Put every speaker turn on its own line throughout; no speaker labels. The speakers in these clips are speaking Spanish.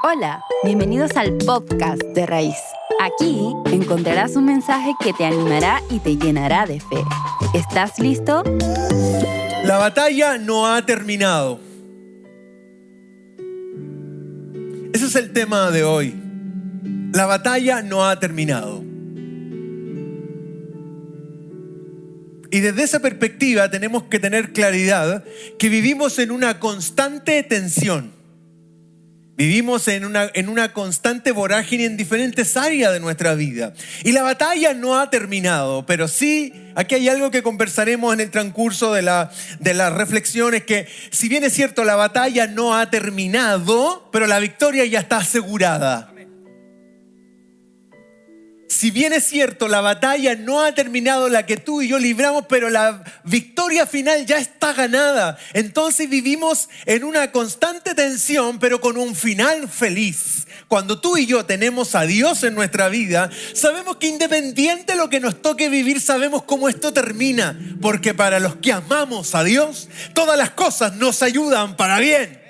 Hola, bienvenidos al podcast de Raíz. Aquí encontrarás un mensaje que te animará y te llenará de fe. ¿Estás listo?
La batalla no ha terminado. Ese es el tema de hoy. La batalla no ha terminado. Y desde esa perspectiva tenemos que tener claridad que vivimos en una constante tensión. Vivimos en una constante vorágine en diferentes áreas de nuestra vida. Y la batalla no ha terminado, pero sí, aquí hay algo que conversaremos en el transcurso de las reflexiones, que si bien es cierto, la batalla no ha terminado, pero la victoria ya está asegurada. Si bien es cierto, la batalla no ha terminado, la que tú y yo libramos, pero la victoria final ya está ganada. Entonces vivimos en una constante tensión, pero con un final feliz. Cuando tú y yo tenemos a Dios en nuestra vida, sabemos que independiente de lo que nos toque vivir, sabemos cómo esto termina. Porque para los que amamos a Dios, todas las cosas nos ayudan para bien.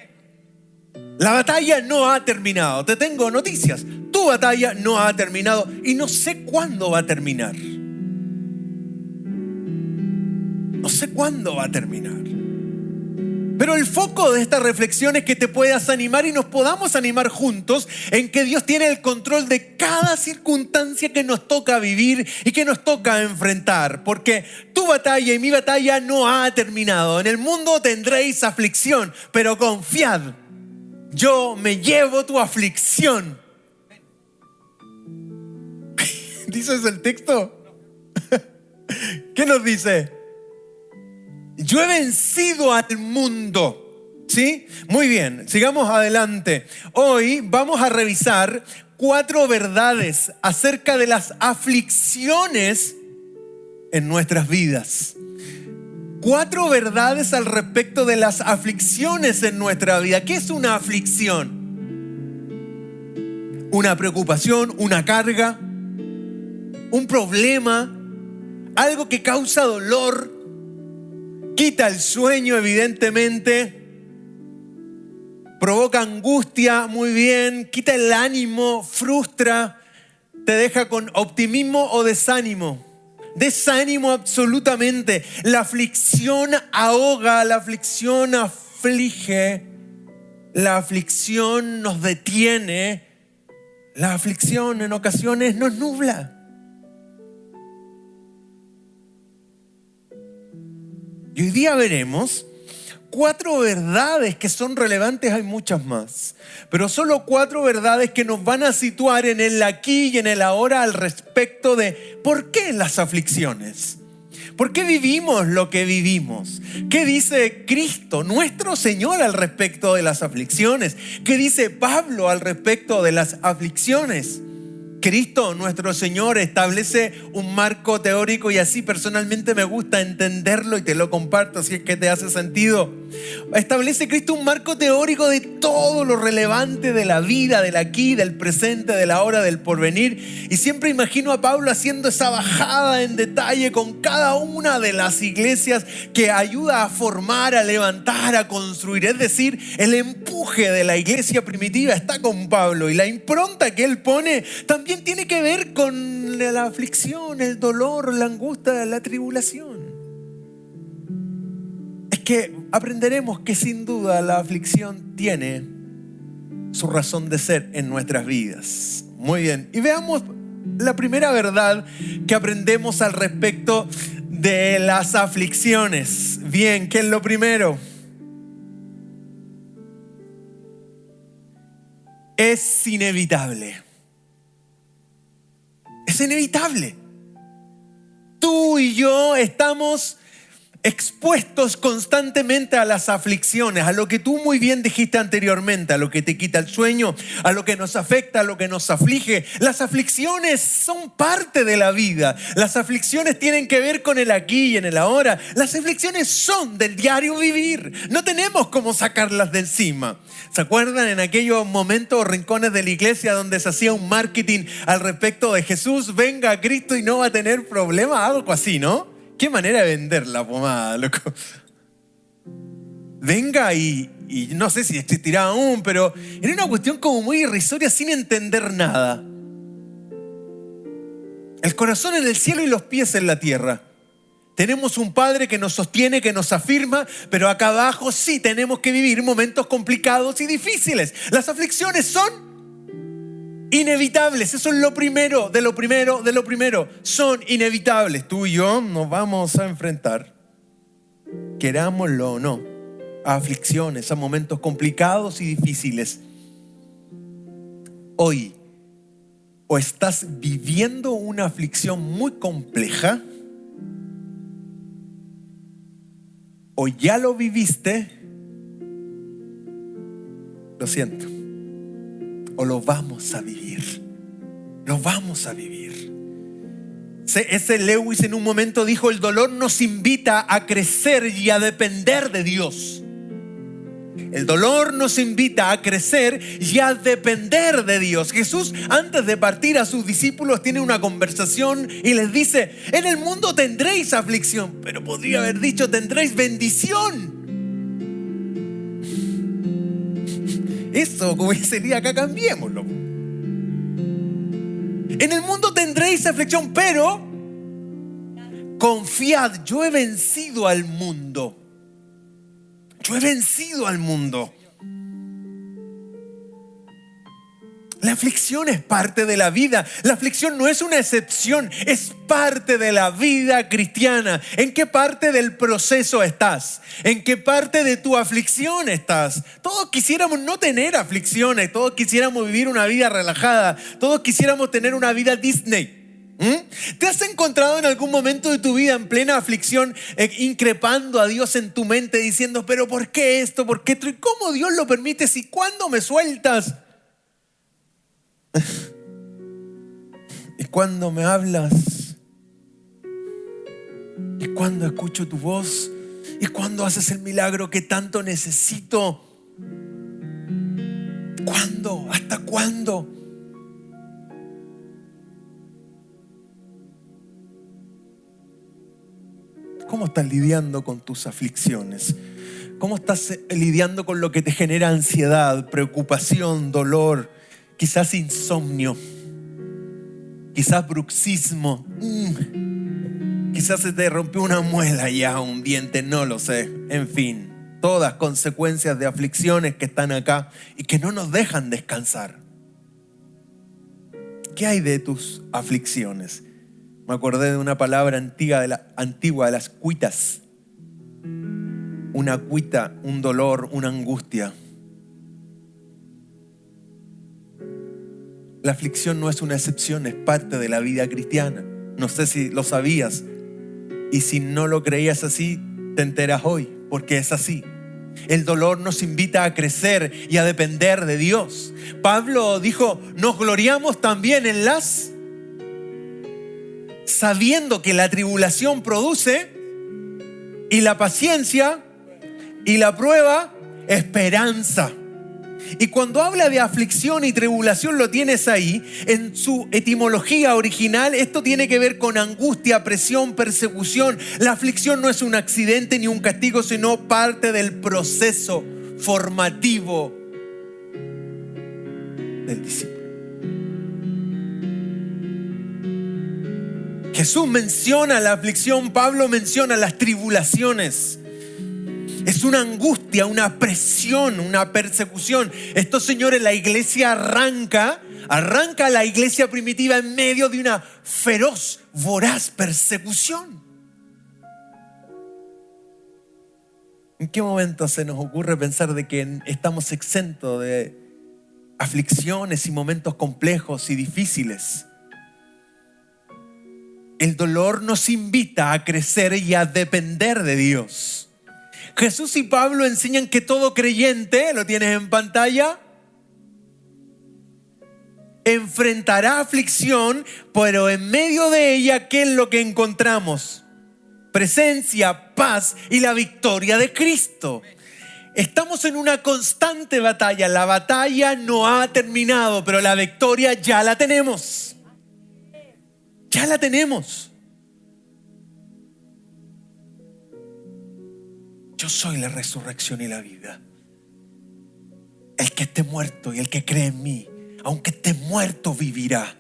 La batalla no ha terminado. Te tengo noticias. Tu batalla no ha terminado y no sé cuándo va a terminar. No sé cuándo va a terminar. Pero el foco de esta reflexión es que te puedas animar y nos podamos animar juntos en que Dios tiene el control de cada circunstancia que nos toca vivir y que nos toca enfrentar. Porque tu batalla y mi batalla no ha terminado. En el mundo tendréis aflicción, pero confiad. Yo me llevo tu aflicción. ¿Dice ese el texto? ¿Qué nos dice? Yo he vencido al mundo. ¿Sí? Muy bien, sigamos adelante. Hoy vamos a revisar 4 verdades acerca de las aflicciones en nuestras vidas. 4 verdades al respecto de las aflicciones en nuestra vida. ¿Qué es una aflicción? Una preocupación, una carga, un problema, algo que causa dolor, quita el sueño evidentemente, provoca angustia, muy bien, quita el ánimo, frustra, te deja con optimismo o desánimo. Desánimo absolutamente. La aflicción ahoga, la aflicción aflige, la aflicción nos detiene, la aflicción en ocasiones nos nubla. Y hoy día veremos 4 verdades que son relevantes, hay muchas más, pero solo 4 verdades que nos van a situar en el aquí y en el ahora al respecto de ¿por qué las aflicciones? ¿Por qué vivimos lo que vivimos? ¿Qué dice Cristo, nuestro Señor, al respecto de las aflicciones? ¿Qué dice Pablo al respecto de las aflicciones? Cristo, nuestro Señor, establece un marco teórico y así personalmente me gusta entenderlo y te lo comparto si es que te hace sentido. Establece Cristo un marco teórico de todo lo relevante de la vida, del aquí, del presente, de la hora, del porvenir. Y siempre imagino a Pablo haciendo esa bajada en detalle con cada una de las iglesias que ayuda a formar, a levantar, a construir. Es decir, el empuje de la iglesia primitiva está con Pablo y la impronta que él pone también tiene que ver con la aflicción, el dolor, la angustia, la tribulación. Es que aprenderemos que sin duda la aflicción tiene su razón de ser en nuestras vidas. Muy bien, y veamos la primera verdad que aprendemos al respecto de las aflicciones. Bien, ¿qué es lo primero? Es inevitable. Es inevitable. Tú y yo estamos expuestos constantemente a las aflicciones, a lo que tú muy bien dijiste anteriormente, a lo que te quita el sueño, a lo que nos afecta, a lo que nos aflige. Las aflicciones son parte de la vida. Las aflicciones tienen que ver con el aquí y en el ahora. Las aflicciones son del diario vivir. No tenemos cómo sacarlas de encima. ¿Se acuerdan en aquellos momentos o rincones de la iglesia donde se hacía un marketing al respecto de Jesús? Venga a Cristo y no va a tener problema, algo así, ¿no? Qué manera de vender la pomada, loco. Venga y y no sé si existirá aún, pero era una cuestión como muy irrisoria sin entender nada. El corazón en el cielo y los pies en la tierra. Tenemos un Padre que nos sostiene, que nos afirma, pero acá abajo sí tenemos que vivir momentos complicados y difíciles. Las aflicciones son inevitables. Eso es lo primero, de lo primero, de lo primero. Son inevitables. Tú y yo nos vamos a enfrentar, querámoslo o no, a aflicciones, a momentos complicados y difíciles. Hoy, o estás viviendo una aflicción muy compleja, o ya lo viviste, lo siento, o lo vamos a vivir. Lo vamos a vivir. Ese Lewis en un momento dijo: el dolor nos invita a crecer y a depender de Dios. El dolor nos invita a crecer y a depender de Dios. Jesús, antes de partir a sus discípulos, tiene una conversación y les dice: en el mundo tendréis aflicción, pero podría haber dicho: tendréis bendición. Eso, como sería acá, cambiémoslo. En el mundo tendréis aflicción, pero confiad, yo he vencido al mundo. Yo he vencido al mundo. La aflicción es parte de la vida. La aflicción no es una excepción, es parte de la vida cristiana. ¿En qué parte del proceso estás? ¿En qué parte de tu aflicción estás? Todos quisiéramos no tener aflicciones, todos quisiéramos vivir una vida relajada, todos quisiéramos tener una vida Disney. ¿Te has encontrado en algún momento de tu vida en plena aflicción, increpando a Dios en tu mente, diciendo: pero ¿por qué esto? ¿Por qué esto? ¿Y cómo Dios lo permite? ¿Y cuándo me sueltas? ¿Y cuándo me hablas? ¿Y cuándo escucho tu voz? ¿Y cuándo haces el milagro que tanto necesito? ¿Cuándo? ¿Hasta cuándo? ¿Cómo estás lidiando con tus aflicciones? ¿Cómo estás lidiando con lo que te genera ansiedad, preocupación, dolor, quizás insomnio, quizás bruxismo? Quizás se te rompió una muela ya, un diente, no lo sé. En fin, todas consecuencias de aflicciones que están acá y que no nos dejan descansar. ¿Qué hay de tus aflicciones? Me acordé de una palabra antigua de las cuitas. Una cuita, un dolor, una angustia. La aflicción no es una excepción, es parte de la vida cristiana. No sé si lo sabías. Y si no lo creías así, te enteras hoy, porque es así. El dolor nos invita a crecer y a depender de Dios. Pablo dijo: nos gloriamos también en las... sabiendo que la tribulación produce, y la paciencia y la prueba, esperanza. Y cuando habla de aflicción y tribulación, lo tienes ahí. En su etimología original, esto tiene que ver con angustia, presión, persecución. La aflicción no es un accidente ni un castigo, sino parte del proceso formativo del discípulo. Jesús menciona la aflicción, Pablo menciona las tribulaciones. Es una angustia, una presión, una persecución. Esto, señores, la iglesia arranca la iglesia primitiva en medio de una feroz, voraz persecución. ¿En qué momento se nos ocurre pensar de que estamos exentos de aflicciones y momentos complejos y difíciles? El dolor nos invita a crecer y a depender de Dios. Jesús y Pablo enseñan que todo creyente, lo tienes en pantalla, enfrentará aflicción, pero en medio de ella, ¿qué es lo que encontramos? Presencia, paz y la victoria de Cristo. Estamos en una constante batalla. La batalla no ha terminado, pero la victoria ya la tenemos. Ya la tenemos. Yo soy la resurrección y la vida. el que esté muerto y el que cree en mí, aunque esté muerto, vivirá.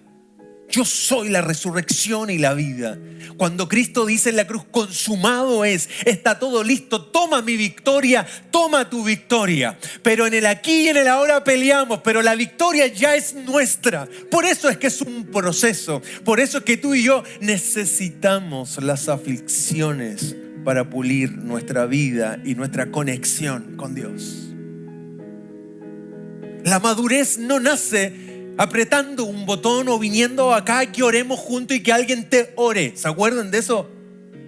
Yo soy la resurrección y la vida. Cuando Cristo dice en la cruz, consumado es, está todo listo, toma mi victoria, toma tu victoria. Pero en el aquí y en el ahora peleamos, pero la victoria ya es nuestra. Por eso es que es un proceso. Por eso es que tú y yo necesitamos las aflicciones para pulir nuestra vida y nuestra conexión con Dios. La madurez no nace apretando un botón o viniendo acá que oremos juntos y que alguien te ore. ¿Se acuerdan de eso?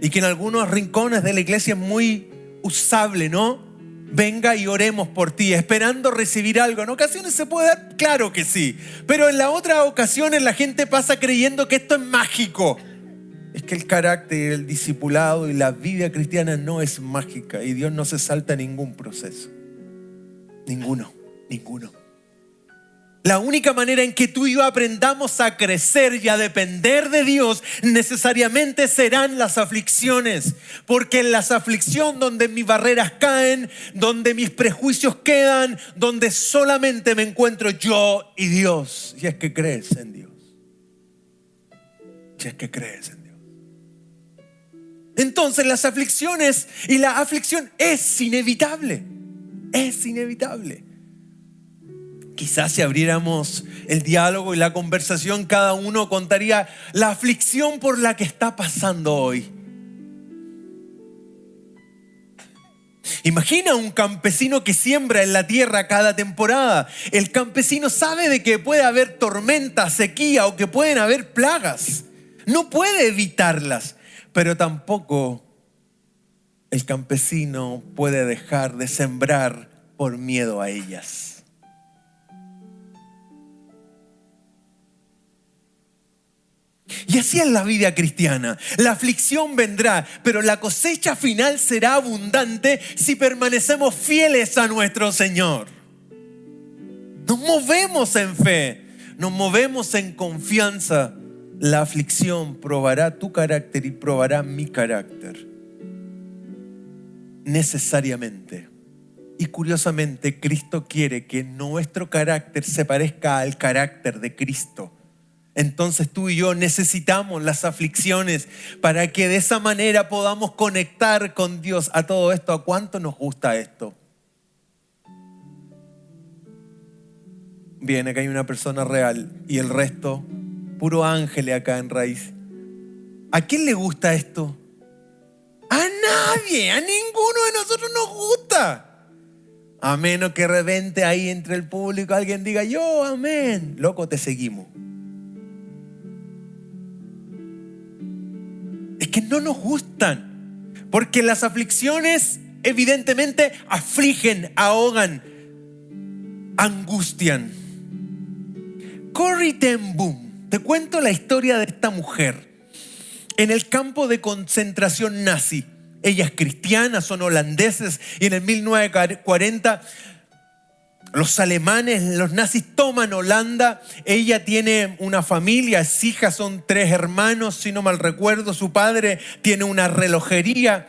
Y que en algunos rincones de la iglesia es muy usable, ¿no? Venga y oremos por ti, esperando recibir algo. En ocasiones se puede dar, claro que sí. Pero en las otras ocasiones la gente pasa creyendo que esto es mágico. Es que el carácter, el discipulado y la vida cristiana no es mágica. Y Dios no se salta ningún proceso. Ninguno. La única manera en que tú y yo aprendamos a crecer y a depender de Dios necesariamente serán las aflicciones. Porque en las aflicciones donde mis barreras caen, donde mis prejuicios quedan, donde solamente me encuentro yo y Dios. Si es que crees en Dios. Si es que crees en Dios. Entonces las aflicciones y la aflicción es inevitable. Es inevitable. Quizás si abriéramos el diálogo y la conversación, cada uno contaría la aflicción por la que está pasando hoy. Imagina un campesino que siembra en la tierra cada temporada. El campesino sabe de que puede haber tormenta, sequía o que pueden haber plagas. No puede evitarlas, pero tampoco el campesino puede dejar de sembrar por miedo a ellas. Y así es la vida cristiana. La aflicción vendrá, pero la cosecha final será abundante si permanecemos fieles a nuestro Señor. Nos movemos en fe, nos movemos en confianza. La aflicción probará tu carácter y probará mi carácter. Necesariamente. Y curiosamente, Cristo quiere que nuestro carácter se parezca al carácter de Cristo. Entonces tú y yo necesitamos las aflicciones para que de esa manera podamos conectar con Dios. A todo esto, ¿a cuánto nos gusta esto? Bien, acá hay una persona real y el resto, puro ángeles acá en Raíz. ¿A quién le gusta esto? A nadie, a ninguno de nosotros nos gusta. A menos que de repente ahí entre el público alguien diga, yo, amén. Loco, te seguimos. Es que no nos gustan, porque las aflicciones evidentemente afligen, ahogan, angustian. Corrie ten Boom, te cuento la historia de esta mujer en el campo de concentración nazi. Ella es cristiana, son holandeses y en el 1940 los alemanes, los nazis toman Holanda. Ella tiene una familia, es hija, son 3 hermanos, si no mal recuerdo. Su padre tiene una relojería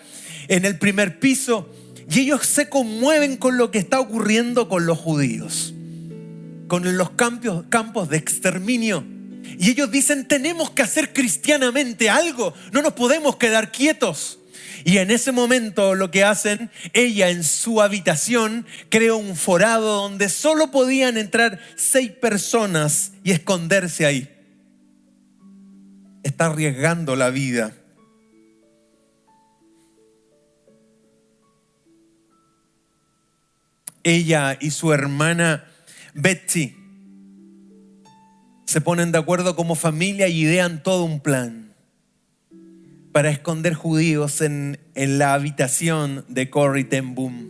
en el primer piso y ellos se conmueven con lo que está ocurriendo con los judíos, con los campos de exterminio. Y ellos dicen, tenemos que hacer cristianamente algo, no nos podemos quedar quietos. Y en ese momento lo que hacen, ella en su habitación creó un forado donde solo podían entrar 6 personas y esconderse ahí. Está arriesgando la vida. Ella y su hermana Betsy se ponen de acuerdo como familia y idean todo un plan para esconder judíos en la habitación de Corrie ten Boom.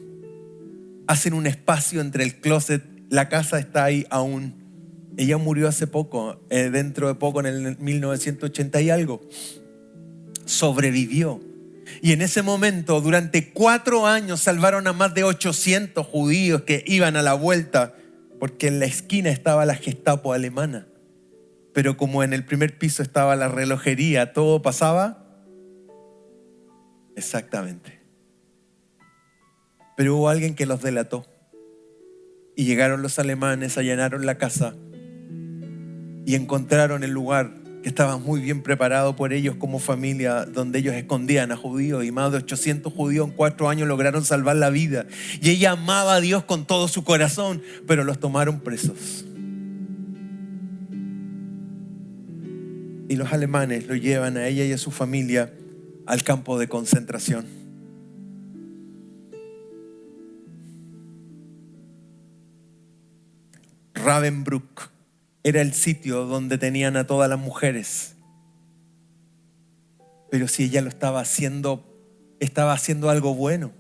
Hacen un espacio entre el closet, la casa está ahí aún. Ella murió hace poco, dentro de poco, en el 1980 y algo. Sobrevivió. Y en ese momento, durante 4 años, salvaron a más de 800 judíos que iban a la vuelta, porque en la esquina estaba la Gestapo alemana. Pero como en el primer piso estaba la relojería, todo pasaba. Exactamente. Pero hubo alguien que los delató Y llegaron los alemanes, allanaron la casa y encontraron el lugar que estaba muy bien preparado por ellos como familia, donde ellos escondían a judíos, y más de 800 judíos en 4 años lograron salvar la vida. Y ella amaba a Dios con todo su corazón, pero los tomaron presos. Y los alemanes lo llevan a ella y a su familia al campo de concentración. Ravensbrück era el sitio donde tenían a todas las mujeres. Pero si ella lo estaba haciendo algo bueno.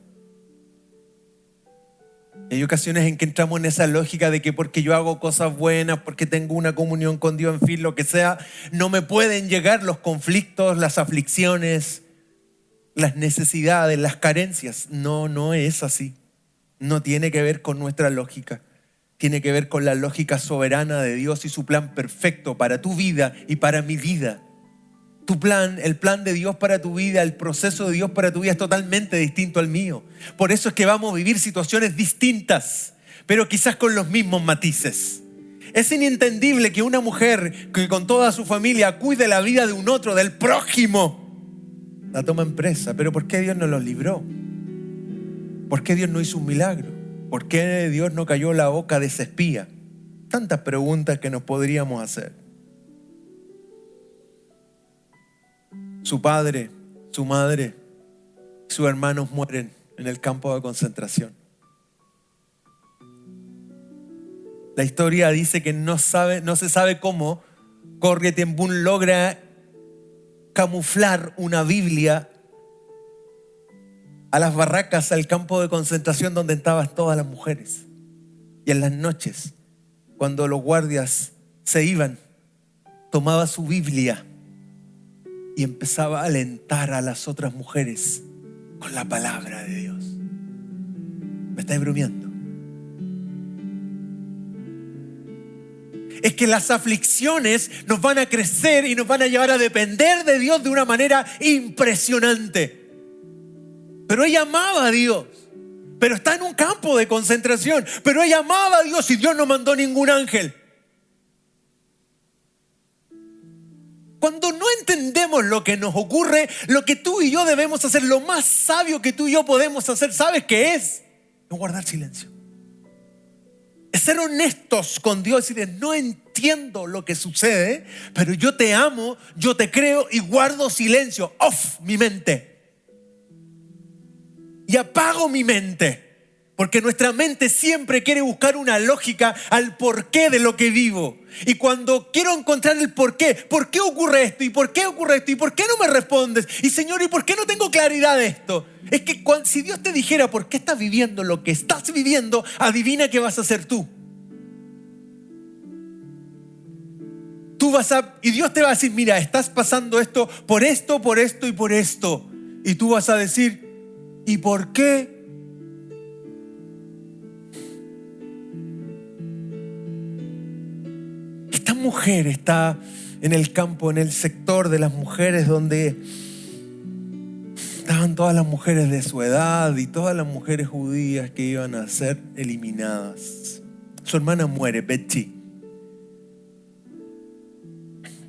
Hay ocasiones en que entramos en esa lógica de que porque yo hago cosas buenas, porque tengo una comunión con Dios, en fin, lo que sea, no me pueden llegar los conflictos, las aflicciones, las necesidades, las carencias. No es así. No tiene que ver con nuestra lógica. Tiene que ver con la lógica soberana de Dios y su plan perfecto para tu vida y para mi vida. Tu plan, el plan de Dios para tu vida, el proceso de Dios para tu vida es totalmente distinto al mío. Por eso es que vamos a vivir situaciones distintas, pero quizás con los mismos matices. Es inentendible que una mujer que con toda su familia cuide la vida de un otro, del prójimo, la toma en presa. Pero ¿por qué Dios no los libró? ¿Por qué Dios no hizo un milagro? ¿Por qué Dios no cayó la boca de ese espía? Tantas preguntas que nos podríamos hacer. Su padre, su madre, sus hermanos mueren en el campo de concentración. La historia dice que no se sabe cómo Corrie ten Boom logra camuflar una Biblia a las barracas, al campo de concentración donde estaban todas las mujeres. Y en las noches, cuando los guardias se iban, tomaba su Biblia y empezaba a alentar a las otras mujeres con la palabra de Dios. ¿Me estáis bromeando? Es que las aflicciones nos van a crecer y nos van a llevar a depender de Dios de una manera impresionante. Pero ella amaba a Dios, pero está en un campo de concentración. Pero ella amaba a Dios y Dios no mandó ningún ángel. Cuando no entendemos lo que nos ocurre, lo que tú y yo debemos hacer, lo más sabio que tú y yo podemos hacer, ¿sabes qué es? No guardar silencio. Es ser honestos con Dios y decir, no entiendo lo que sucede, pero yo te amo, yo te creo y guardo silencio. Off mi mente. Y apago mi mente. Porque nuestra mente siempre quiere buscar una lógica al porqué de lo que vivo. Y cuando quiero encontrar el porqué, ¿por qué ocurre esto? ¿Y por qué ocurre esto? ¿Y por qué no me respondes? Y Señor, ¿y por qué no tengo claridad de esto? Es que si Dios te dijera por qué estás viviendo lo que estás viviendo, adivina qué vas a hacer tú. Y Dios te va a decir, mira, estás pasando esto por esto, por esto y por esto. Y tú vas a decir, ¿y por qué? Esta mujer está en el campo, en el sector de las mujeres donde estaban todas las mujeres de su edad y todas las mujeres judías que iban a ser eliminadas. Su hermana muere, Betsy.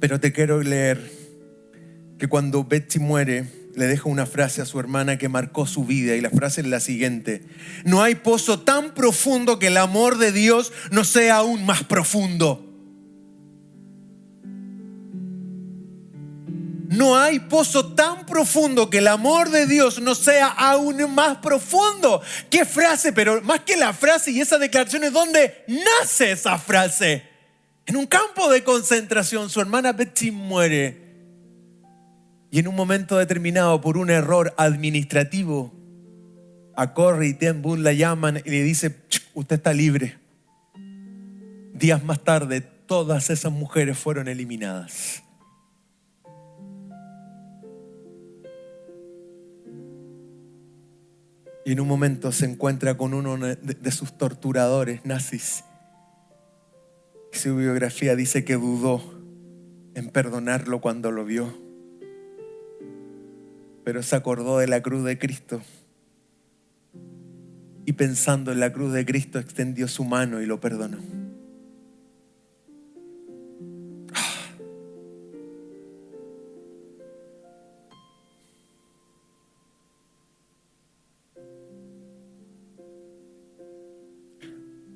Pero te quiero leer que cuando Betsy muere, le deja una frase a su hermana que marcó su vida, y la frase es la siguiente: no hay pozo tan profundo que el amor de Dios no sea aún más profundo. No hay pozo tan profundo que el amor de Dios no sea aún más profundo. ¿Qué frase? Pero más que la frase y esa declaración, es donde nace esa frase. En un campo de concentración, su hermana Betsy muere. Y en un momento determinado, por un error administrativo, a Corrie ten Boom la llaman y le dice, usted está libre. Días más tarde, todas esas mujeres fueron eliminadas. Y en un momento se encuentra con uno de sus torturadores nazis. Su biografía dice que dudó en perdonarlo cuando lo vio, pero se acordó de la cruz de Cristo y pensando en la cruz de Cristo extendió su mano y lo perdonó.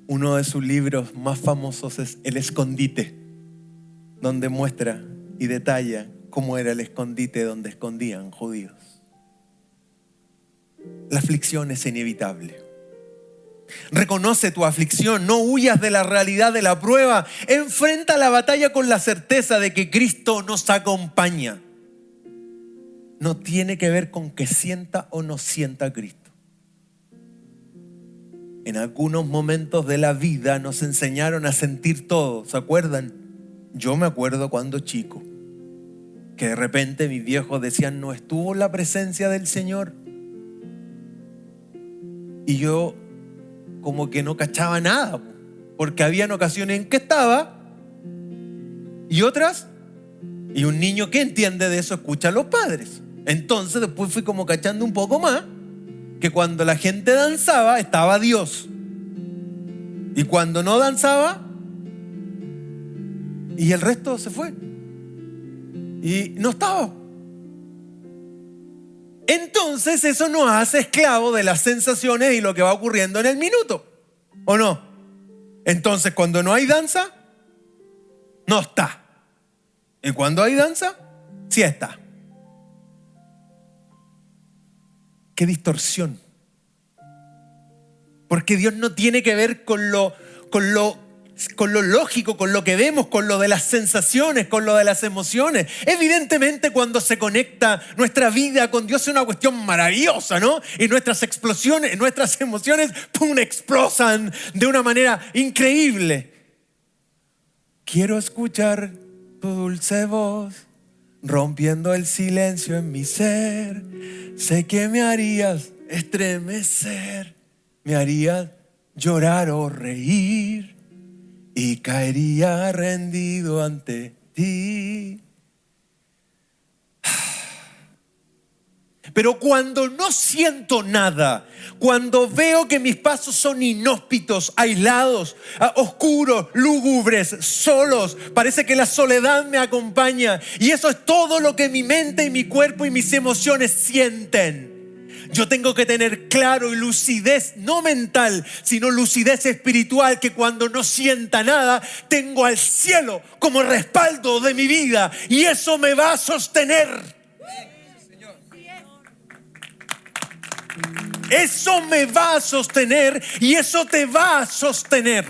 Uno de sus libros más famosos es El Escondite, donde muestra y detalla cómo era el escondite donde escondían judíos. La aflicción es inevitable. Reconoce tu aflicción, no huyas de la realidad de la prueba. Enfrenta la batalla con la certeza de que Cristo nos acompaña. No tiene que ver con que sienta o no sienta Cristo. En algunos momentos de la vida nos enseñaron a sentir todo, ¿se acuerdan? Yo me acuerdo cuando chico, que de repente mis viejos decían, no estuvo la presencia del Señor. Y yo como que no cachaba nada, porque habían ocasiones en que estaba y otras, y un niño que entiende de eso escucha a los padres. Entonces después fui como cachando un poco más, que cuando la gente danzaba estaba Dios, y cuando no danzaba y el resto se fue y no estaba. Entonces eso nos hace esclavos de las sensaciones y lo que va ocurriendo en el minuto, ¿o no? Entonces cuando no hay danza, no está, y cuando hay danza, sí está. ¡Qué distorsión! Porque Dios no tiene que ver con lo lógico, con lo que vemos, con lo de las sensaciones, con lo de las emociones. Evidentemente cuando se conecta nuestra vida con Dios es una cuestión maravillosa, ¿no? Y nuestras explosiones, nuestras emociones, ¡pum!, explosan de una manera increíble. Quiero escuchar tu dulce voz rompiendo el silencio en mi ser. Sé que me harías estremecer, me harías llorar o reír y caería rendido ante ti. Pero cuando no siento nada, cuando veo que mis pasos son inhóspitos, aislados, oscuros, lúgubres, solos, parece que la soledad me acompaña y eso es todo lo que mi mente y mi cuerpo y mis emociones sienten. Yo tengo que tener claro y lucidez, no mental, sino lucidez espiritual, que cuando no sienta nada, tengo al cielo como respaldo de mi vida y eso me va a sostener. Eso me va a sostener y eso te va a sostener.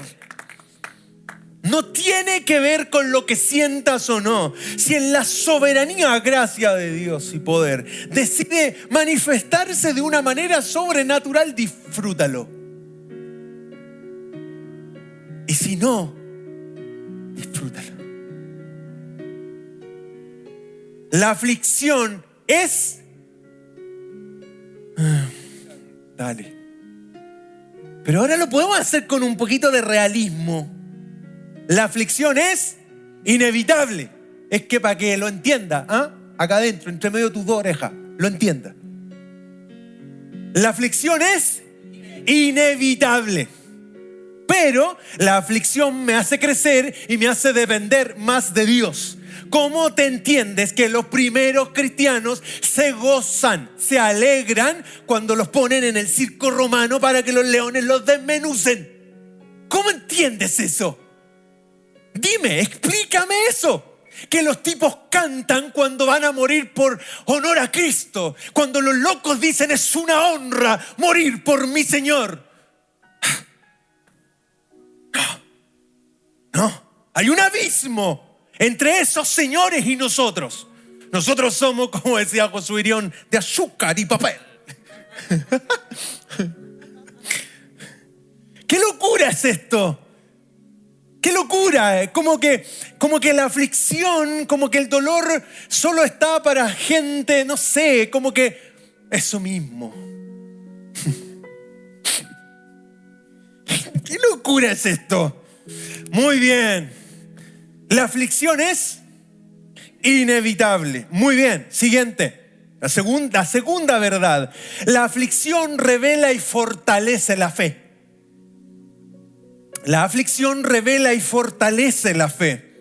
No tiene que ver con lo que sientas o no. Si en la soberanía, gracia de Dios y poder, decide manifestarse de una manera sobrenatural, disfrútalo. Y si no, disfrútalo. La aflicción es... Dale. Pero ahora lo podemos hacer con un poquito de realismo. La aflicción es inevitable. Es que para que lo entienda, acá adentro, entre medio de tus dos orejas, lo entienda. La aflicción es inevitable. Pero la aflicción me hace crecer y me hace depender más de Dios. ¿Cómo te entiendes que los primeros cristianos se gozan, se alegran cuando los ponen en el circo romano para que los leones los desmenucen? ¿Cómo entiendes eso? Dime, explícame eso. Que los tipos cantan cuando van a morir por honor a Cristo. Cuando los locos dicen es una honra morir por mi Señor. No, hay un abismo entre esos señores y nosotros. Nosotros somos, como decía Josué Irión, de azúcar y papel. ¿Qué locura es esto? ¡Qué locura! Como que la aflicción, como que el dolor solo está para gente, no sé, como que eso mismo. ¿Qué locura es esto? Muy bien. La aflicción es inevitable. Muy bien. Siguiente. La segunda verdad. La aflicción revela y fortalece la fe. La aflicción revela y fortalece la fe.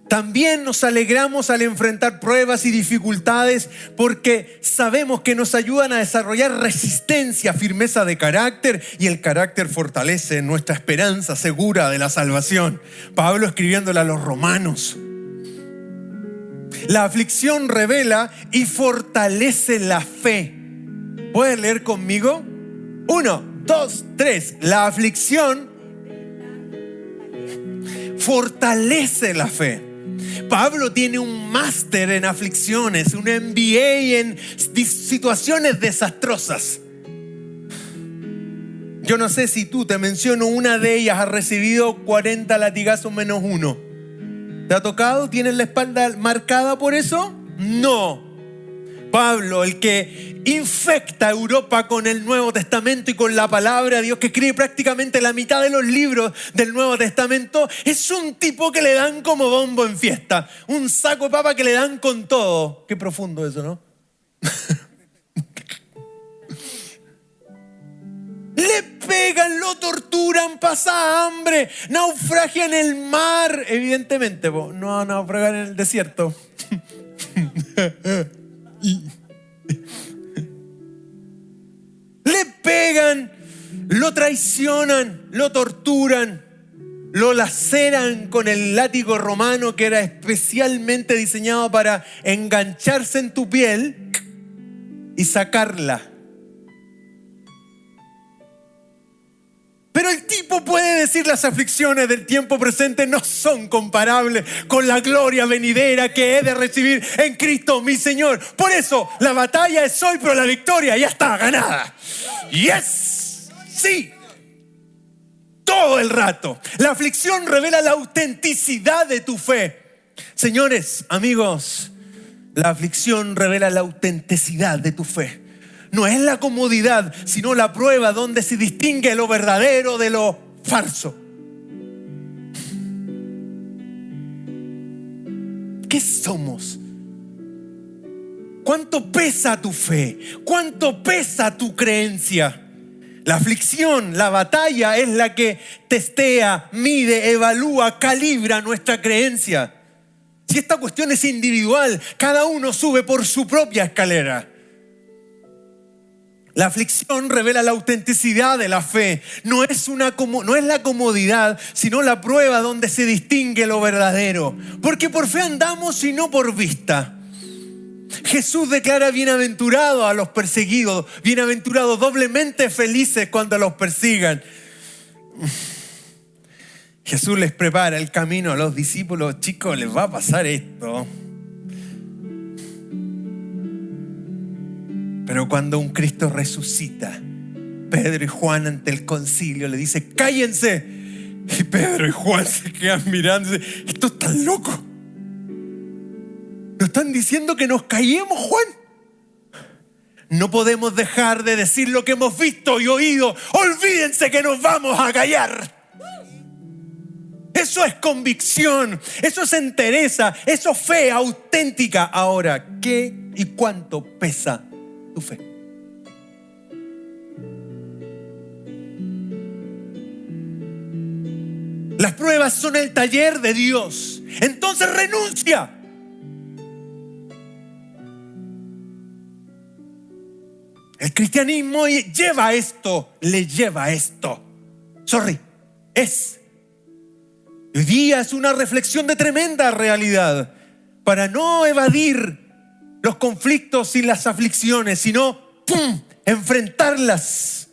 También nos alegramos al enfrentar pruebas y dificultades porque sabemos que nos ayudan a desarrollar resistencia, firmeza de carácter, y el carácter fortalece nuestra esperanza segura de la salvación. Pablo escribiéndole a los romanos. La aflicción revela y fortalece la fe. ¿Puedes leer conmigo? 1, 2, 3. La aflicción fortalece la fe. Pablo tiene un máster en aflicciones, un MBA en situaciones desastrosas. Yo no sé si tú, te menciono una de ellas, has recibido 40 latigazos menos uno. ¿Te ha tocado? ¿Tienes la espalda marcada por eso? No. Pablo, el que infecta Europa con el Nuevo Testamento y con la palabra de Dios, que escribe prácticamente la mitad de los libros del Nuevo Testamento, es un tipo que le dan como bombo en fiesta. Un saco de papa que le dan con todo. Qué profundo eso, ¿no? Le pegan, lo torturan, pasa hambre, naufragia en el mar. Evidentemente, no naufragar en el desierto. Le pegan, lo traicionan, lo torturan, lo laceran con el látigo romano que era especialmente diseñado para engancharse en tu piel y sacarla. Pero el tipo puede decir: las aflicciones del tiempo presente no son comparables con la gloria venidera que he de recibir en Cristo mi Señor. Por eso la batalla es hoy, pero la victoria ya está ganada. ¡Yes! ¡Sí! Todo el rato. La aflicción revela la autenticidad de tu fe. Señores, amigos, la aflicción revela la autenticidad de tu fe. No es la comodidad, sino la prueba donde se distingue lo verdadero de lo falso. ¿Qué somos? ¿Cuánto pesa tu fe? ¿Cuánto pesa tu creencia? La aflicción, la batalla es la que testea, mide, evalúa, calibra nuestra creencia. Si esta cuestión es individual, cada uno sube por su propia escalera. La aflicción revela la autenticidad de la fe. No es la comodidad, sino la prueba donde se distingue lo verdadero. Porque por fe andamos y no por vista. Jesús declara bienaventurado a los perseguidos, bienaventurados, doblemente felices cuando los persigan. Jesús les prepara el camino a los discípulos. Chicos, les va a pasar esto. Pero cuando un Cristo resucita, Pedro y Juan ante el concilio le dicen: cállense. Y Pedro y Juan se quedan mirando. Estos están locos. ¿Nos están diciendo que nos callemos, Juan? No podemos dejar de decir lo que hemos visto y oído. Olvídense que nos vamos a callar. Eso es convicción, eso es entereza, eso es fe auténtica. Ahora, ¿qué y cuánto pesa tu fe? Las pruebas son el taller de Dios. Entonces renuncia. El cristianismo lleva esto, le lleva esto. Hoy día es una reflexión de tremenda realidad para no evadir los conflictos y las aflicciones, sino enfrentarlas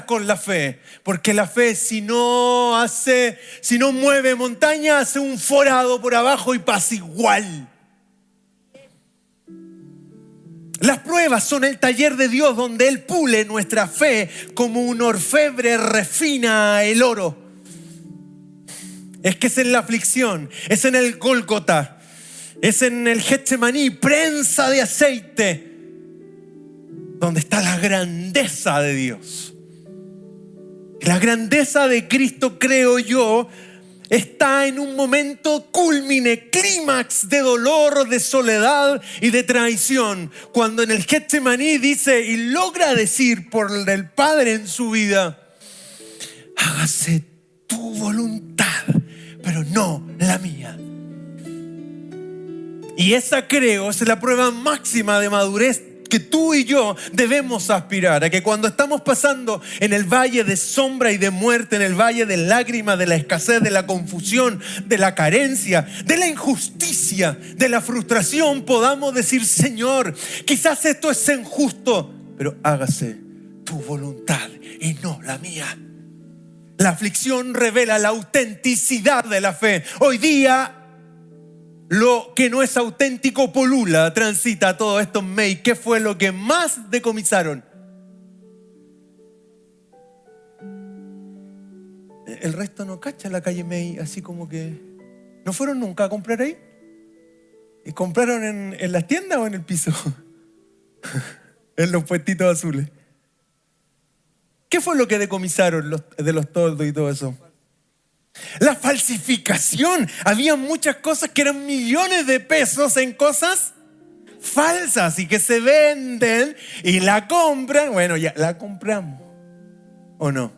con la fe. Porque la fe, si no mueve montaña, hace un forado por abajo y pasa igual. Las pruebas son el taller de Dios donde Él pule nuestra fe como un orfebre refina el oro. Es que es en la aflicción, es en el Gólgota, es en el Getsemaní, prensa de aceite, donde está la grandeza de Dios. La grandeza de Cristo, creo yo, está en un momento cúlmine, clímax de dolor, de soledad y de traición. Cuando en el Getsemaní dice y logra decir por el Padre en su vida: hágase tu voluntad, pero no la mía. Y esa, creo, es la prueba máxima de madurez que tú y yo debemos aspirar, a que cuando estamos pasando en el valle de sombra y de muerte, en el valle de lágrimas, de la escasez, de la confusión, de la carencia, de la injusticia, de la frustración, podamos decir: Señor, quizás esto es injusto, pero hágase tu voluntad y no la mía. La aflicción revela la autenticidad de la fe. Hoy día, lo que no es auténtico polula, transita todos estos mails. ¿Qué fue lo que más decomisaron? El resto no cacha la calle May, así como que no fueron nunca a comprar ahí. ¿Y compraron en las tiendas o en el piso? En los puestitos azules. ¿Qué fue lo que decomisaron de los toldos y todo eso? La falsificación. Había muchas cosas que eran millones de pesos en cosas falsas y que se venden y la compran. Bueno, ya la compramos, ¿o no?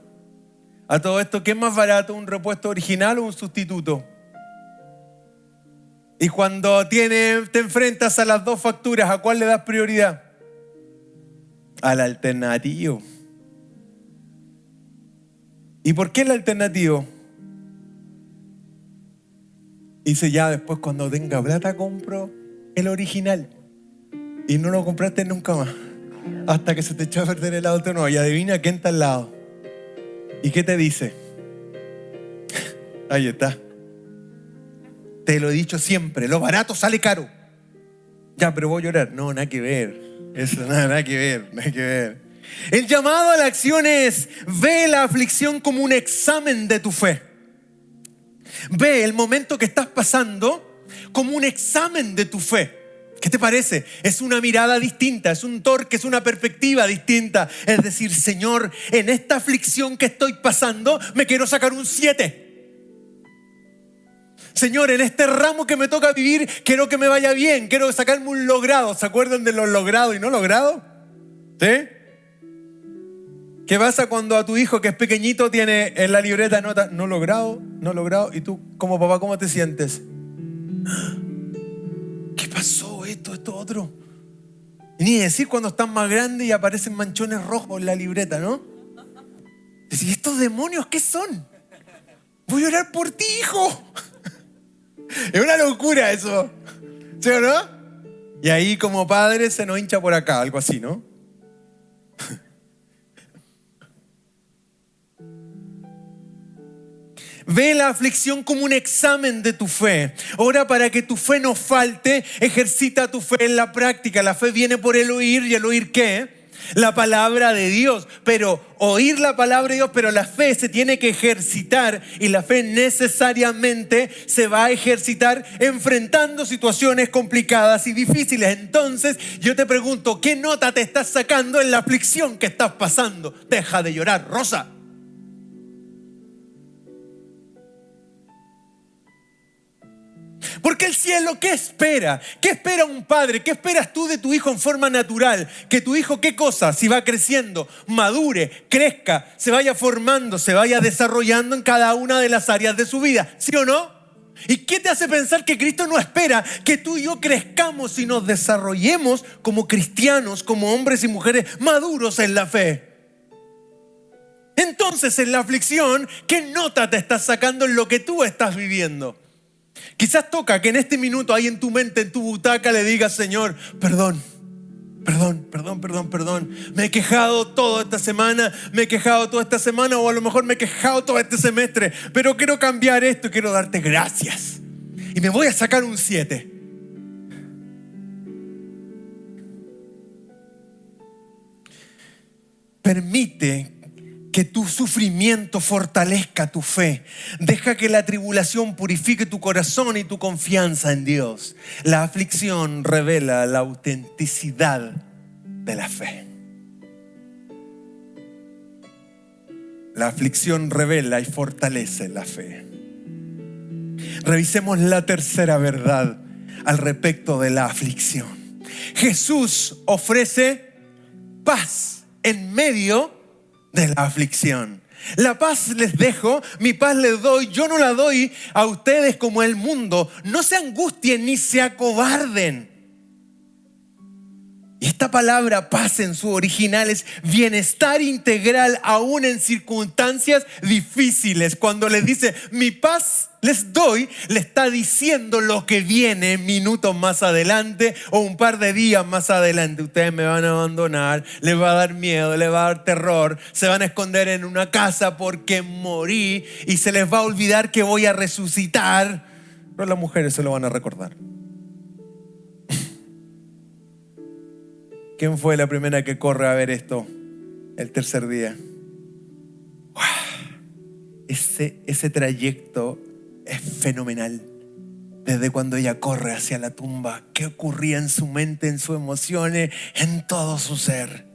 A todo esto, ¿qué es más barato, un repuesto original o un sustituto? Y cuando te enfrentas a las dos facturas, ¿a cuál le das prioridad? Al alternativo. ¿Y por qué el alternativo? Dice: ya después, cuando tenga plata, compro el original. Y no lo compraste nunca más, hasta que se te echó a perder el auto nuevo. Y adivina quién está al lado. ¿Y qué te dice? Ahí está. Te lo he dicho siempre, lo barato sale caro. Ya, pero voy a llorar. No, nada que ver. Eso, nada que ver, nada que ver. El llamado a la acción es: ve la aflicción como un examen de tu fe. Ve el momento que estás pasando como un examen de tu fe. ¿Qué te parece? Es una mirada distinta, es un torque, es una perspectiva distinta. Es decir: Señor, en esta aflicción que estoy pasando, me quiero sacar un 7. Señor, en este ramo que me toca vivir, quiero que me vaya bien, quiero sacarme un logrado. ¿Se acuerdan de los logrados y no logrados? ¿Sí? ¿Qué pasa cuando a tu hijo, que es pequeñito, tiene en la libreta nota no logrado, no logrado? Y tú, como papá, ¿cómo te sientes? ¿Qué pasó? Esto otro. Y ni decir cuando están más grandes y aparecen manchones rojos en la libreta, ¿no? Decir: ¿estos demonios qué son? Voy a orar por ti, hijo. Es una locura eso, ¿sí o no? Y ahí, como padre, se nos hincha por acá, algo así, ¿no? Ve la aflicción como un examen de tu fe. Ora para que tu fe no falte. Ejercita tu fe en la práctica. La fe viene por el oír. ¿Y el oír qué? La palabra de Dios. Pero oír la palabra de Dios, pero la fe se tiene que ejercitar. Y la fe necesariamente se va a ejercitar enfrentando situaciones complicadas y difíciles. Entonces yo te pregunto: ¿qué nota te estás sacando en la aflicción que estás pasando? Deja de llorar, Rosa. Porque el cielo, ¿qué espera? ¿Qué espera un padre? ¿Qué esperas tú de tu hijo en forma natural? Que tu hijo, ¿qué cosa? Si va creciendo, madure, crezca, se vaya formando, se vaya desarrollando en cada una de las áreas de su vida. ¿Sí o no? ¿Y qué te hace pensar que Cristo no espera que tú y yo crezcamos y nos desarrollemos como cristianos, como hombres y mujeres maduros en la fe? Entonces, en la aflicción, ¿qué nota te estás sacando en lo que tú estás viviendo? Quizás toca que en este minuto, ahí en tu mente, en tu butaca, le digas: Señor, perdón. Me he quejado toda esta semana, o a lo mejor me he quejado todo este semestre, pero quiero cambiar esto y quiero darte gracias. Y me voy a sacar un 7. Permite que tu sufrimiento fortalezca tu fe. Deja que la tribulación purifique tu corazón y tu confianza en Dios. La aflicción revela la autenticidad de la fe. La aflicción revela y fortalece la fe. Revisemos la tercera verdad al respecto de la aflicción. Jesús ofrece paz en medio de la aflicción. La paz les dejo, mi paz les doy. Yo no la doy a ustedes como el mundo. No se angustien ni se acobarden. Y esta palabra paz en su original es bienestar integral aún en circunstancias difíciles. Cuando les dice mi paz les doy, le está diciendo lo que viene minutos más adelante o un par de días más adelante. Ustedes me van a abandonar, les va a dar miedo, les va a dar terror, se van a esconder en una casa porque morí y se les va a olvidar que voy a resucitar. Pero las mujeres se lo van a recordar. ¿Quién fue la primera que corre a ver esto el tercer día? Ese trayecto es fenomenal. Desde cuando ella corre hacia la tumba, ¿qué ocurría en su mente, en sus emociones, en todo su ser?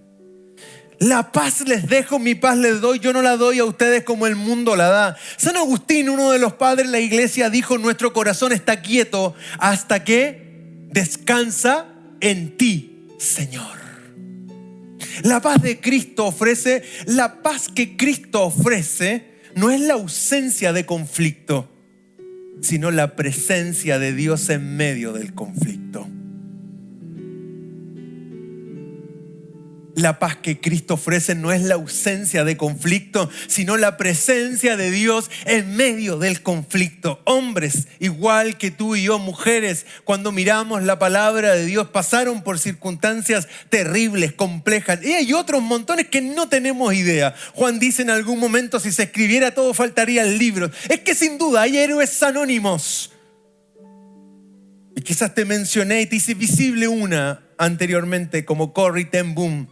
La paz les dejo, mi paz les doy. Yo no la doy a ustedes como el mundo la da. San Agustín, uno de los padres de la iglesia, dijo: nuestro corazón está quieto hasta que descansa en ti, Señor. La paz de Cristo ofrece, la paz que Cristo ofrece no es la ausencia de conflicto, sino la presencia de Dios en medio del conflicto. La paz que Cristo ofrece no es la ausencia de conflicto, sino la presencia de Dios en medio del conflicto. Hombres, igual que tú y yo, mujeres, cuando miramos la palabra de Dios, pasaron por circunstancias terribles, complejas. Y hay otros montones que no tenemos idea. Juan dice en algún momento: si se escribiera todo, faltarían libros. Es que sin duda hay héroes anónimos. Y quizás te mencioné y te hice visible una anteriormente, como Corrie ten Boom,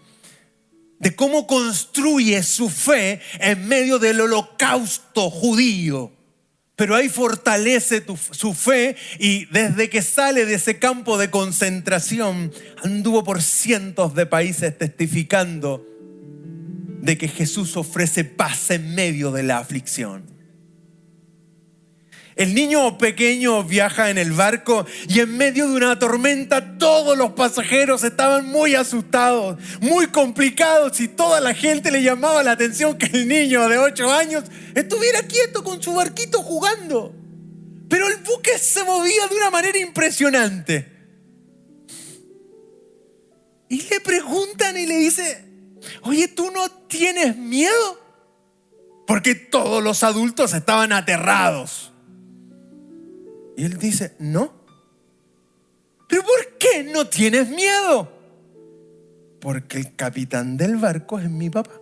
de cómo construye su fe en medio del holocausto judío. Pero ahí fortalece su fe, y desde que sale de ese campo de concentración anduvo por cientos de países testificando de que Jesús ofrece paz en medio de la aflicción. El niño pequeño viaja en el barco y en medio de una tormenta todos los pasajeros estaban muy asustados, muy complicados, y toda la gente le llamaba la atención que el niño de 8 años estuviera quieto con su barquito jugando. Pero el buque se movía de una manera impresionante. Y le preguntan y le dice: oye, ¿tú no tienes miedo? Porque todos los adultos estaban aterrados. Y él dice: no. ¿Pero por qué no tienes miedo? Porque el capitán del barco es mi papá.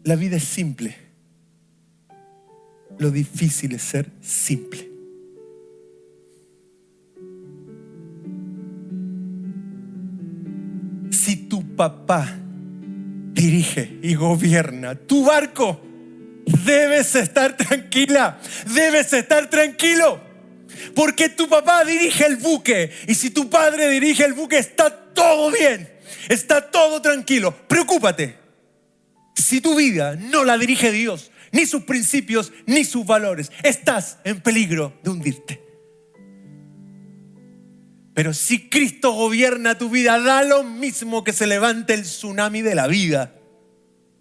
La vida es simple. Lo difícil es ser simple. Si tu papá dirige y gobierna tu barco, debes estar tranquila, debes estar tranquilo, porque tu papá dirige el buque, y si tu padre dirige el buque, está todo bien, está todo tranquilo. Preocúpate si tu vida no la dirige Dios, ni sus principios, ni sus valores. Estás en peligro de hundirte. Pero si Cristo gobierna tu vida, da lo mismo que se levante el tsunami de la vida.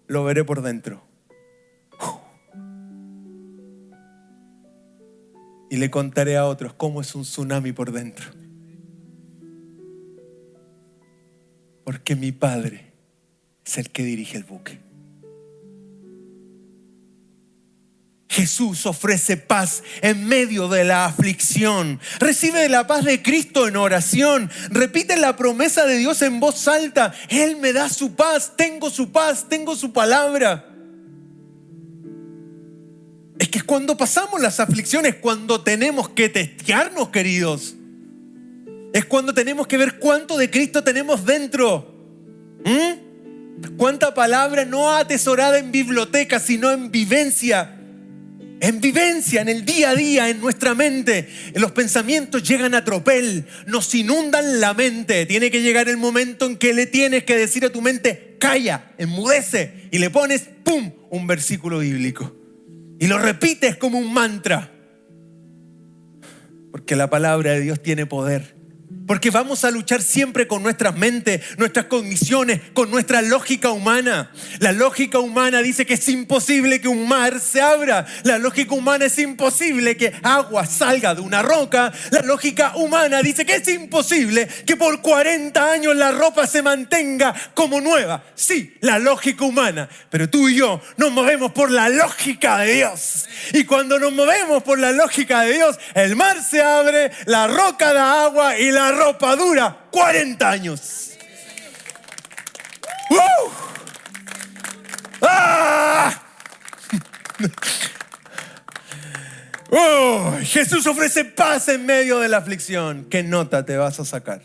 Lo veré por dentro. Y le contaré a otros cómo es un tsunami por dentro. Porque mi Padre es el que dirige el buque. Jesús ofrece paz en medio de la aflicción. Recibe la paz de Cristo en oración. Repite la promesa de Dios en voz alta: Él me da su paz, tengo su palabra. Es que cuando pasamos las aflicciones, cuando tenemos que testearnos, queridos. Es cuando tenemos que ver cuánto de Cristo tenemos dentro. ¿Cuánta palabra no atesorada en biblioteca, sino en vivencia? en vivencia, en el día a día, en nuestra mente, los pensamientos llegan a tropel, nos inundan la mente. Tiene que llegar el momento en que le tienes que decir a tu mente, calla, enmudece, y le pones, ¡pum!, un versículo bíblico. Y lo repites como un mantra. Porque la palabra de Dios tiene poder. Porque vamos a luchar siempre con nuestras mentes, nuestras cogniciones, con nuestra lógica humana. La lógica humana dice que es imposible que un mar se abra. La lógica humana es imposible que agua salga de una roca. La lógica humana dice que es imposible que por 40 años la ropa se mantenga como nueva. Sí, la lógica humana. Pero tú y yo nos movemos por la lógica de Dios. Y cuando nos movemos por la lógica de Dios, el mar se abre, la roca da agua y la ropa dura 40 años. ¡Ah! Jesús ofrece paz en medio de la aflicción. ¿Qué nota te vas a sacar?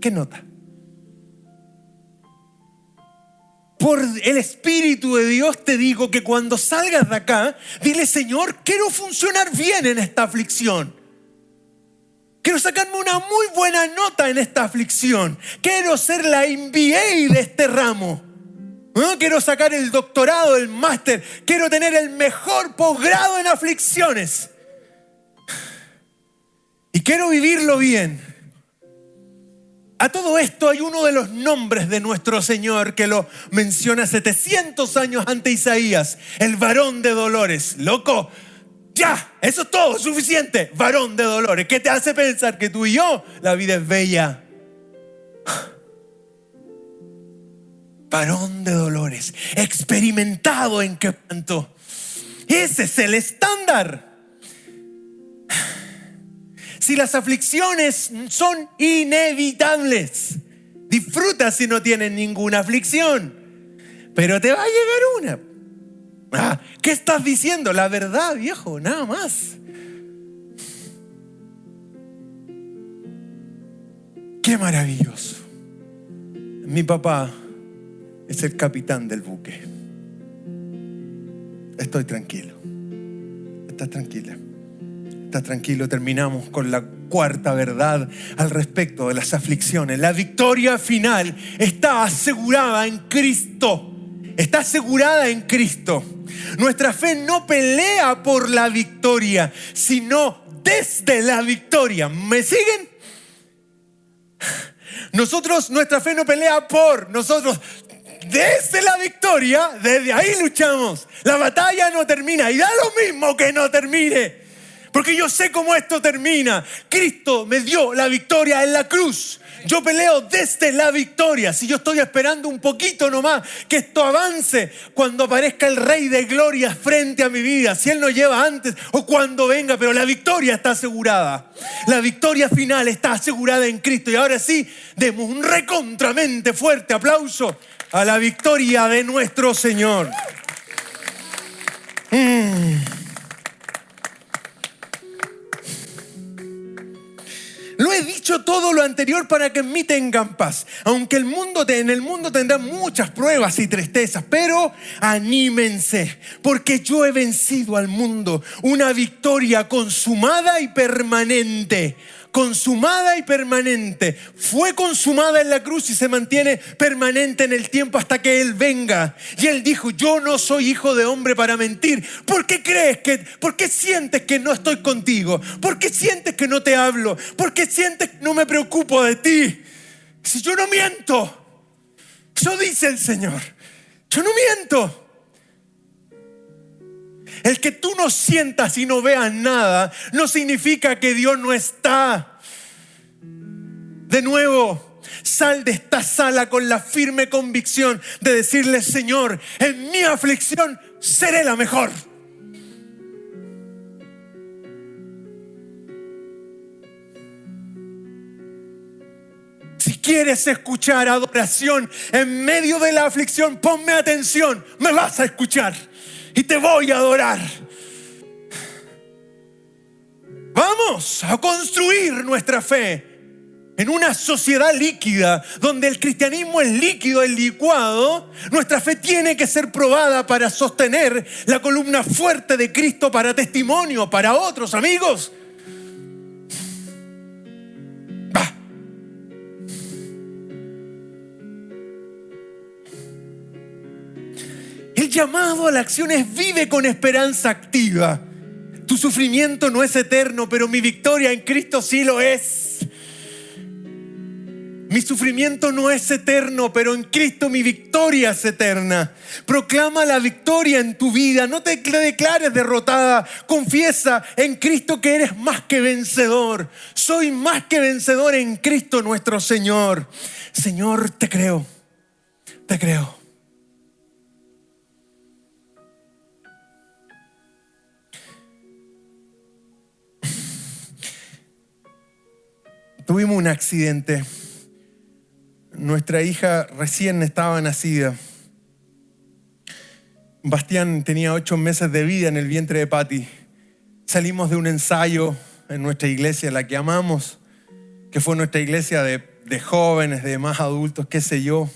¿Qué nota? Por el Espíritu de Dios te digo que cuando salgas de acá, dile: Señor, quiero funcionar bien en esta aflicción. Quiero sacarme una muy buena nota en esta aflicción. Quiero ser la MBA de este ramo. Quiero sacar el doctorado, el máster. Quiero tener el mejor posgrado en aflicciones. Y quiero vivirlo bien. A todo esto hay uno de los nombres de nuestro Señor que lo menciona 700 años antes de Isaías. El varón de dolores. Loco, ya, eso es todo, suficiente. Varón de dolores. ¿Qué te hace pensar que tú y yo, la vida es bella? Varón de dolores, experimentado en quebranto. Ese es el estándar. Si las aflicciones son inevitables, disfruta si no tienes ninguna aflicción. Pero te va a llegar una. ¿Qué estás diciendo? La verdad, viejo, nada más. Qué maravilloso. Mi papá es el capitán del buque. Estoy tranquilo. ¿Estás tranquila? ¿Estás tranquilo? Terminamos con la cuarta verdad al respecto de las aflicciones. La victoria final está asegurada en Cristo. Está asegurada en Cristo. Nuestra fe no pelea por la victoria, sino desde la victoria. ¿Me siguen? Nuestra fe no pelea por nosotros. Desde la victoria, desde ahí luchamos. La batalla no termina y da lo mismo que no termine. Porque yo sé cómo esto termina. Cristo me dio la victoria en la cruz. Yo peleo desde la victoria. Si yo estoy esperando un poquito nomás que esto avance, cuando aparezca el Rey de Gloria frente a mi vida, si Él nos lleva antes o cuando venga, pero la victoria está asegurada. La victoria final está asegurada en Cristo. Y ahora sí, demos un recontramente fuerte aplauso a la victoria de nuestro Señor. Lo he dicho todo lo anterior para que en mí tengan paz. Aunque en el mundo tendrán muchas pruebas y tristezas, pero anímense, porque yo he vencido al mundo. Una victoria consumada y permanente. Consumada y permanente. Fue consumada en la cruz y se mantiene permanente en el tiempo hasta que Él venga. Y Él dijo: yo no soy hijo de hombre para mentir. ¿Por qué sientes que no estoy contigo? ¿Por qué sientes que no te hablo? ¿Por qué sientes que no me preocupo de ti? Si yo no miento. Eso dice el Señor. Yo no miento. El que tú no sientas y no veas nada no significa que Dios no está. De nuevo, sal de esta sala con la firme convicción de decirle: Señor, en mi aflicción seré la mejor. Si quieres escuchar adoración en medio de la aflicción, ponme atención, me vas a escuchar. Y te voy a adorar. Vamos a construir nuestra fe En una sociedad líquida, donde el cristianismo es líquido, es licuado, nuestra fe tiene que ser probada para sostener la columna fuerte de Cristo para testimonio, para otros amigos. El llamado a la acción es: vive con esperanza activa. Tu sufrimiento no es eterno, pero mi victoria en Cristo sí lo es. Mi sufrimiento no es eterno, pero en Cristo mi victoria es eterna. Proclama la victoria en tu vida. No te declares derrotada. Confiesa en Cristo que eres más que vencedor. Soy más que vencedor en Cristo nuestro Señor. Señor, te creo. Te creo. Tuvimos un accidente. Nuestra hija recién estaba nacida. Bastián tenía 8 meses de vida en el vientre de Patty. Salimos de un ensayo en nuestra iglesia, la que amamos, que fue nuestra iglesia de jóvenes, de más adultos, qué sé yo.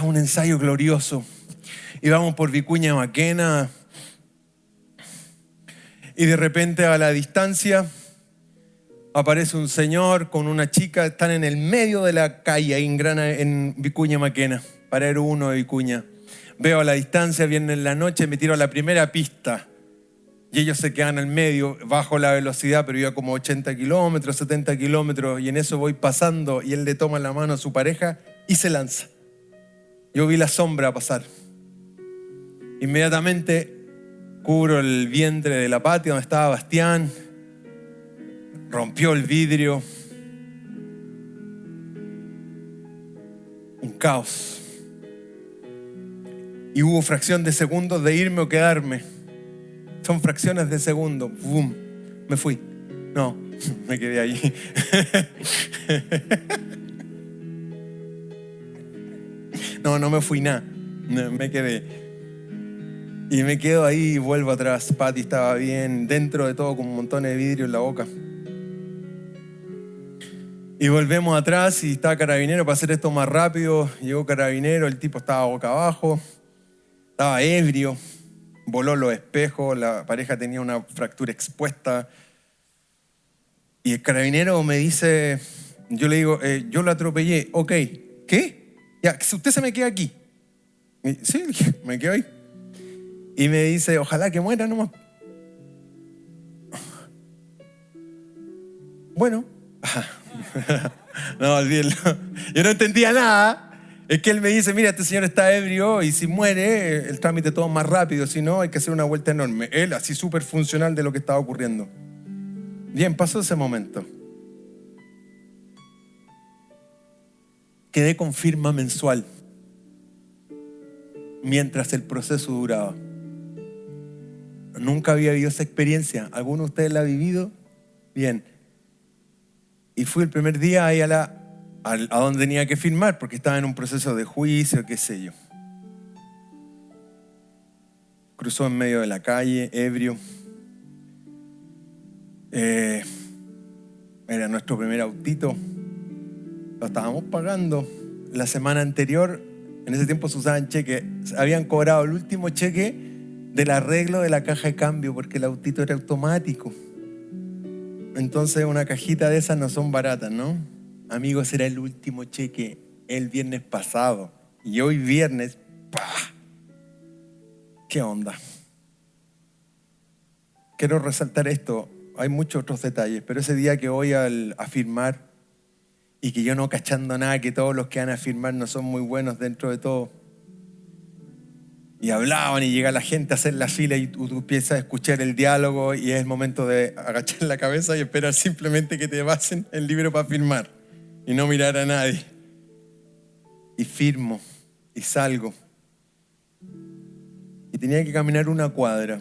Un ensayo glorioso. Íbamos por Vicuña Maquena y de repente a la distancia aparece un señor con una chica. Están en el medio de la calle, ahí en Vicuña Maquena, Paradero 1 de Vicuña. Veo a la distancia, viene en la noche, me tiro a la primera pista y ellos se quedan al medio. Bajo la velocidad, pero iba como 80 kilómetros, 70 kilómetros, y en eso voy pasando y él le toma la mano a su pareja y se lanza. Yo vi la sombra pasar. Inmediatamente cubro el vientre de la Patty donde estaba Bastián. Rompió el vidrio. Un caos. Y hubo fracción de segundos de irme o quedarme. Son fracciones de segundo. ¡Bum! Me fui. No, me quedé allí. No me fui nada. No, me quedé. Y me quedo ahí y vuelvo atrás. Patty estaba bien, dentro de todo con un montón de vidrio en la boca. Y volvemos atrás y estaba Carabinero para hacer esto más rápido. Llegó Carabinero, el tipo estaba boca abajo, estaba ebrio, voló los espejos, la pareja tenía una fractura expuesta. Y el Carabinero me dice, yo le digo, yo lo atropellé. Ok, ¿qué? Ya, usted se me queda aquí. Sí, me quedo ahí. Y me dice, ojalá que muera nomás. Bueno. No, olvídenlo. Yo no entendía nada. Es que él me dice, mira, este señor está ebrio y si muere, el trámite todo más rápido. Si no, hay que hacer una vuelta enorme. Él así súper funcional de lo que estaba ocurriendo. Bien, pasó ese momento. Quedé con firma mensual mientras el proceso duraba. Nunca había vivido esa experiencia. ¿Alguno de ustedes la ha vivido? Bien. Y fui el primer día ahí a donde tenía que firmar, porque estaba en un proceso de juicio, qué sé yo. Cruzó en medio de la calle, ebrio. Era nuestro primer autito. Lo estábamos pagando. La semana anterior, en ese tiempo se usaban cheques. Habían cobrado el último cheque del arreglo de la caja de cambio, porque el autito era automático. Entonces una cajita de esas no son baratas, ¿no? Amigos, era el último cheque el viernes pasado. Y hoy viernes, ¡pah! ¿Qué onda? Quiero resaltar esto. Hay muchos otros detalles, pero ese día que voy a firmar y que yo no cachando nada, que todos los que van a firmar no son muy buenos dentro de todo. Y hablaban y llega la gente a hacer la fila y tú empiezas a escuchar el diálogo y es el momento de agachar la cabeza y esperar simplemente que te pasen el libro para firmar y no mirar a nadie. Y firmo y salgo. Y tenía que caminar una cuadra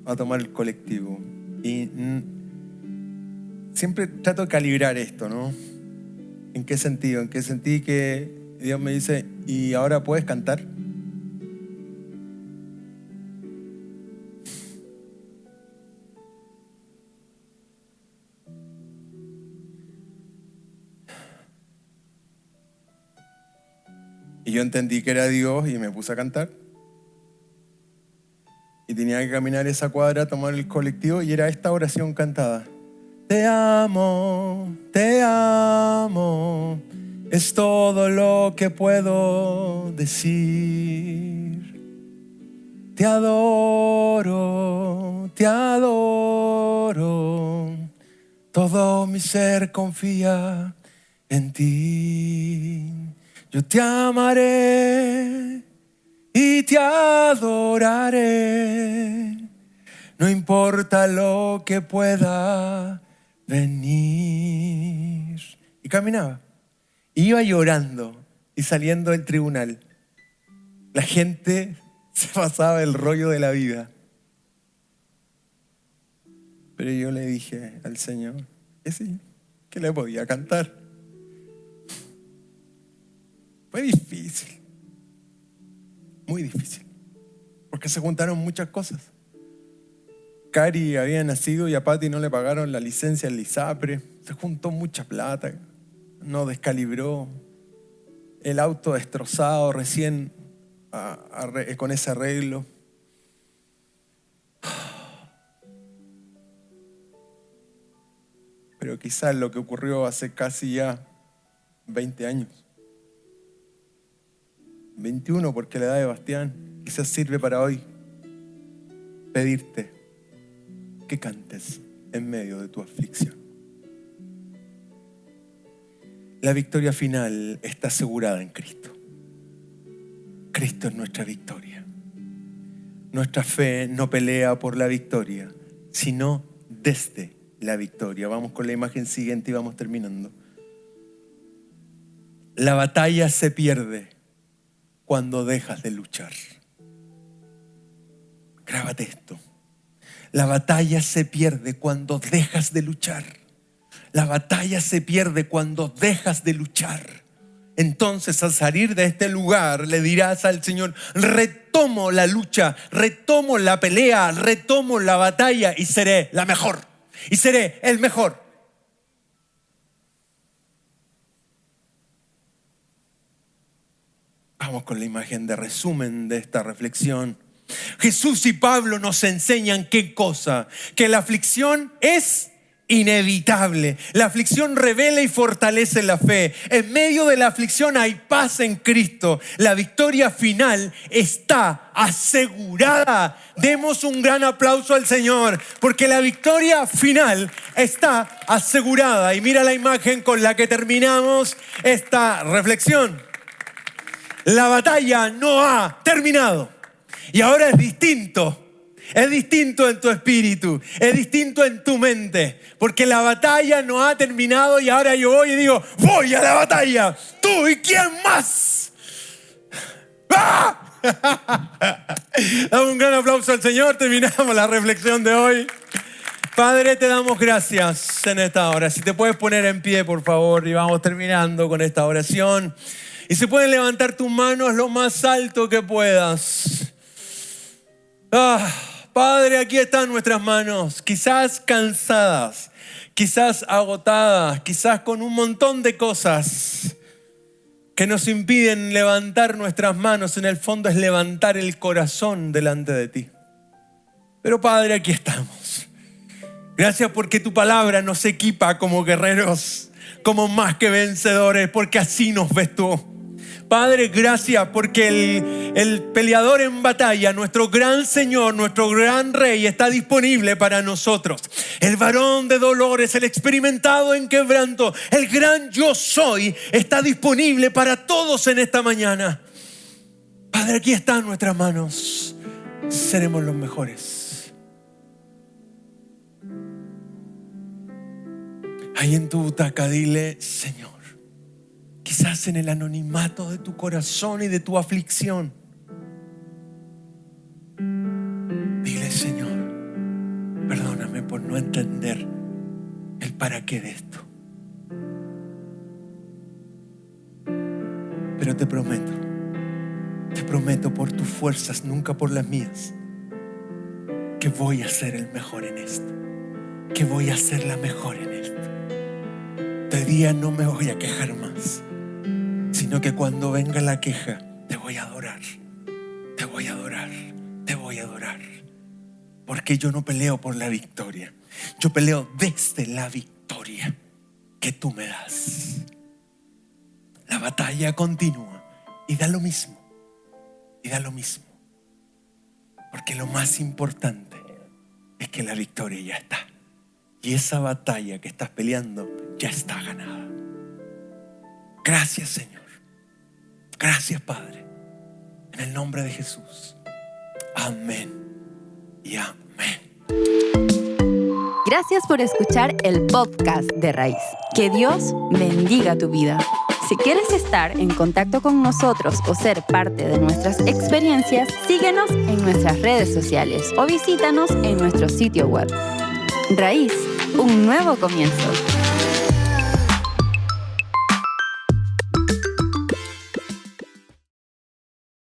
a tomar el colectivo. Y siempre trato de calibrar esto, ¿no? ¿En qué sentido? En que sentí que Dios me dice, ¿y ahora puedes cantar? Y yo entendí que era Dios y me puse a cantar. Y tenía que caminar esa cuadra, tomar el colectivo y era esta oración cantada. Te amo, es todo lo que puedo decir. Te adoro, todo mi ser confía en ti. Yo te amaré y te adoraré, no importa lo que pueda venir. Y caminaba, iba llorando y saliendo del tribunal. La gente se pasaba el rollo de la vida. Pero yo le dije al Señor que sí, que le podía cantar. Fue difícil, muy difícil, porque se juntaron muchas cosas. Cari había nacido y a Pati no le pagaron la licencia al ISAPRE. Se juntó mucha plata, no descalibró. El auto destrozado recién con ese arreglo. Pero quizás lo que ocurrió hace casi ya 20 años. 21 porque la edad de Bastián quizás sirve para hoy pedirte que cantes en medio de tu aflicción. La victoria final está asegurada en Cristo. Cristo es nuestra victoria. Nuestra fe no pelea por la victoria, sino desde la victoria. Vamos con la imagen siguiente y vamos terminando. La batalla se pierde cuando dejas de luchar. Grábate esto. La batalla se pierde cuando dejas de luchar. La batalla se pierde cuando dejas de luchar. Entonces, al salir de este lugar, le dirás al Señor: retomo la lucha, retomo la pelea, retomo la batalla y seré la mejor. Y seré el mejor. Vamos con la imagen de resumen de esta reflexión. Jesús y Pablo nos enseñan ¿qué cosa? Que la aflicción es inevitable. La aflicción revela y fortalece la fe. En medio de la aflicción hay paz en Cristo. La victoria final está asegurada. Demos un gran aplauso al Señor, porque la victoria final está asegurada. Y mira la imagen con la que terminamos esta reflexión. La batalla no ha terminado. Y ahora es distinto. Es distinto en tu espíritu, es distinto en tu mente, porque la batalla no ha terminado y ahora yo voy y digo: voy a la batalla. ¿Tú y quién más? ¡Ah! Damos un gran aplauso al Señor. Terminamos la reflexión de hoy. Padre, te damos gracias en esta hora. Si te puedes poner en pie, por favor, y vamos terminando con esta oración. Y si pueden levantar tus manos lo más alto que puedas. Padre, aquí están nuestras manos, quizás cansadas, quizás agotadas, quizás con un montón de cosas que nos impiden levantar nuestras manos. En el fondo es levantar el corazón delante de ti. Pero Padre, aquí estamos. Gracias porque tu palabra nos equipa como guerreros, como más que vencedores, porque así nos ves tú. Padre, gracias porque el peleador en batalla, nuestro gran Señor, nuestro gran Rey, está disponible para nosotros. El varón de dolores, el experimentado en quebranto, el gran yo soy, está disponible para todos en esta mañana. Padre, aquí están nuestras manos. Seremos los mejores. Ahí en tu butaca dile: Señor, quizás en el anonimato de tu corazón y de tu aflicción, dile: Señor, perdóname por no entender el para qué de esto. Pero te prometo por tus fuerzas, nunca por las mías, que voy a ser el mejor en esto, que voy a ser la mejor en esto. De día no me voy a quejar más, sino sino que cuando venga la queja, te voy a adorar, te voy a adorar, te voy a adorar. Porque yo no peleo por la victoria, yo peleo desde la victoria que tú me das. La batalla continúa y da lo mismo, y da lo mismo. Porque lo más importante es que la victoria ya está. Y esa batalla que estás peleando ya está ganada. Gracias, Señor. Gracias, Padre. En el nombre de Jesús. Amén y amén.
Gracias por escuchar el podcast de Raíz. Que Dios bendiga tu vida. Si quieres estar en contacto con nosotros o ser parte de nuestras experiencias, síguenos en nuestras redes sociales o visítanos en nuestro sitio web. Raíz, un nuevo comienzo.